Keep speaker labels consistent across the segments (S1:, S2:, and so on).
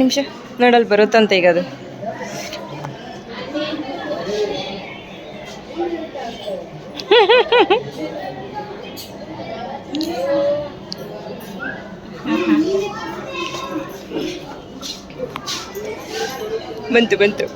S1: ನಿಮಿಷ ನೋಡಲ್ಲಿ ಬರುತ್ತಂತೆ ಈಗ ಅದು. ಬಂತು ಬಂತು.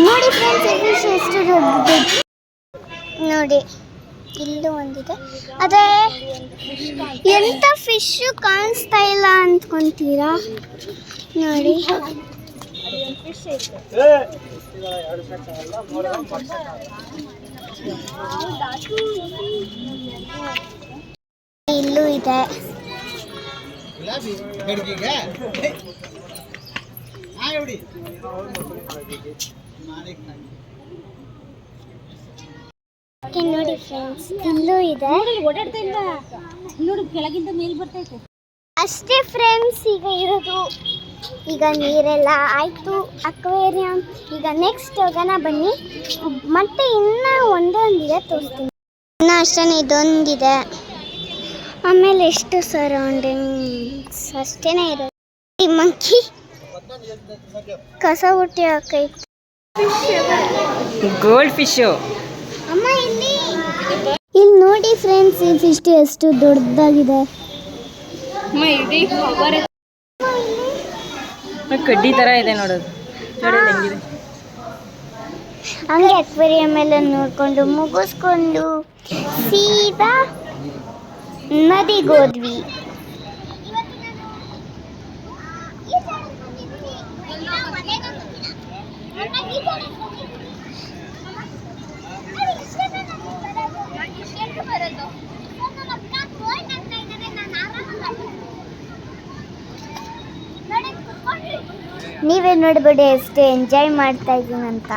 S2: ನೋಡಿ ಫ್ರೆಂಡ್ಸ್, ಈ ಫಿಶ್ ಎಷ್ಟು ದೊಡ್ಡದು ನೋಡಿ. ಇಲ್ಲೂ ಒಂದಿದೆ, ಅದೇ ಎಂತ ಫಿಶ್ ಕಾಣಿಸ್ತಾ ಇಲ್ಲ ಅಂದ್ಕೊಂತೀರಾ ನೋಡಿ. ಇಲ್ಲೂ ಇದೆ. ನೋಡಿ ಫ್ರೆಂಡ್ಸ್, ಇಲ್ಲೂ ಇದೆ.
S3: ನೋಡಿ ಕೆಳಗಿಂದ ಮೇಲ್ ಬರ್ತೈತೆ
S2: ಅಷ್ಟೇ ಫ್ರೆಂಡ್ಸ್ ಈಗ ಇರೋದು. ಈಗ ನೀರೆಲ್ಲ ಆಯಿತು, ಅಕ್ವೇರಿಯಂ. ಈಗ ನೆಕ್ಸ್ಟ್ ಹೋಗೋಣ ಬನ್ನಿ. ಮತ್ತೆ ಇನ್ನೂ ಒಂದೊಂದಿದೆ ತೋರಿಸ್ತೀನಿ. ಇನ್ನೂ ಅಷ್ಟೇ ಇದೊಂದಿದೆ. ಆಮೇಲೆ ಎಷ್ಟು ಸರೌಂಡಿಂಗ್ಸ್ ಅಷ್ಟೇ ಇರೋದು. ಈ ಮಂಕಿ ಕಸ ಹುಟ್ಟಿ ಹಾಕೈತೆ.
S1: Gold fish.
S2: ಅಮ್ಮ ಇಲ್ಲಿ ನೋಡಿ ಫ್ರೆಂಡ್ಸ್, ಈ ಫಿಶ್ ಎಷ್ಟು ದೊಡ್ಡದಾಗಿದೆ.
S1: ಕಡ್ಡಿ ತರ ಇದೆ ನೋಡೋದು. ನೋಡೋದು ಹೆಂಗಿದೆ.
S2: ಹಂಗೆ ಅಕ್ವೇರಿಯಂ ಎಲ್ಲ ನೋಡ್ಕೊಂಡು ಮುಗಿಸ್ಕೊಂಡು ಸೀದಾ ನದಿಗೆ ಹೋದ್ವಿ. ನೀವೇ ನೋಡ್ಬೇಡಿ ಎಷ್ಟು ಎಂಜಾಯ್ ಮಾಡ್ತಾ ಇದ್ದೀನಿ ಅಂತ.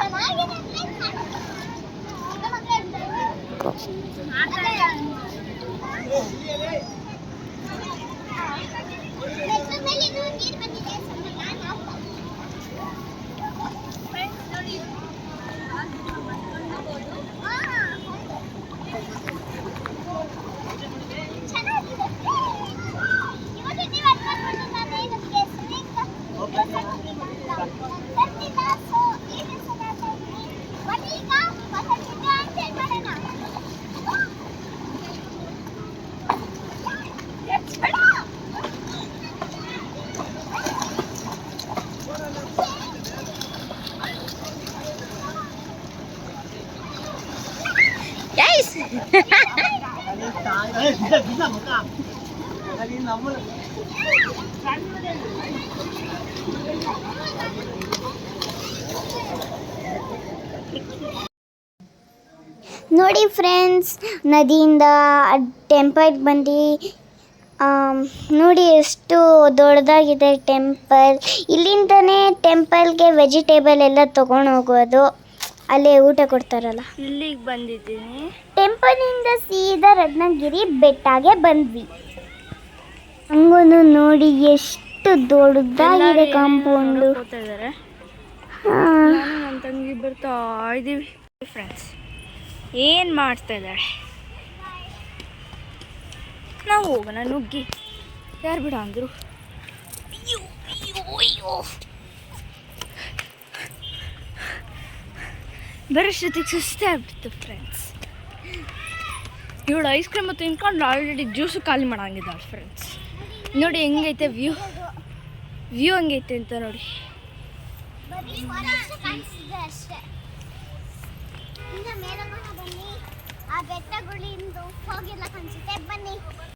S2: ನೋಡಿ ಫ್ರೆಂಡ್ಸ್, ನದಿಯಿಂದ ಟೆಂಪಲ್ಗೆ ಬಂದು ನೋಡಿ ಎಷ್ಟು ದೊಡ್ಡದಾಗಿದೆ ಟೆಂಪಲ್. ಇಲ್ಲಿಂದನೇ ಟೆಂಪಲ್ಗೆ ವೆಜಿಟೇಬಲ್ ಎಲ್ಲ ತೊಗೊಂಡು ಹೋಗೋದು. ಅಲ್ಲೇ ಊಟ ಕೊಡ್ತಾರಲ್ಲ.
S3: ಇಲ್ಲಿಗೆ ಬಂದಿದ್ದೀನಿ.
S2: ಟೆಂಪಲಿಂದ ಸೀದಾ ರತ್ನಗಿರಿ ಬೆಟ್ಟಗೆ ಬಂದ್ವಿ. ಹಂಗೂ ನೋಡಿ ಎಷ್ಟು ದೊಡ್ಡದಾಗಿದೆ ಕಾಂಪೌಂಡು.
S3: ನನ್ನ ತಂಗಿ ಬರ್ತಾ ಇದ್ದೀವಿ ಫ್ರೆಂಡ್ಸ್. ಏನು ಮಾಡ್ತಾ ಇದ್ದಾಳೆ? ನಾವು ಹೋಗೋಣ ನುಗ್ಗಿ. ಯಾರು ಬಿಡ ಅಂದರು. ಬರೋಷ್ಟೊತ್ತಿಗೆ ಸುಸ್ತೇ ಆಗ್ಬಿಡ್ತು ಫ್ರೆಂಡ್ಸ್. ಇವಳು ಐಸ್ ಕ್ರೀಮ್ ಮತ್ತು ತಿನ್ಕೊಂಡು ಆಲ್ರೆಡಿ ಜ್ಯೂಸು ಖಾಲಿ ಮಾಡಂಗಿದ್ದಾಳೆ ಫ್ರೆಂಡ್ಸ್. ನೋಡಿ ಹೆಂಗೈತೆ ವ್ಯೂ ಹಂಗೈತೆ ಅಂತ ನೋಡಿ.
S2: ಆ ಬೆಟ್ಟಗಳಿಂದ ಹೋಗಿಲ್ಲ ಕಾಣಿಸುತ್ತೆ. ಬನ್ನಿ.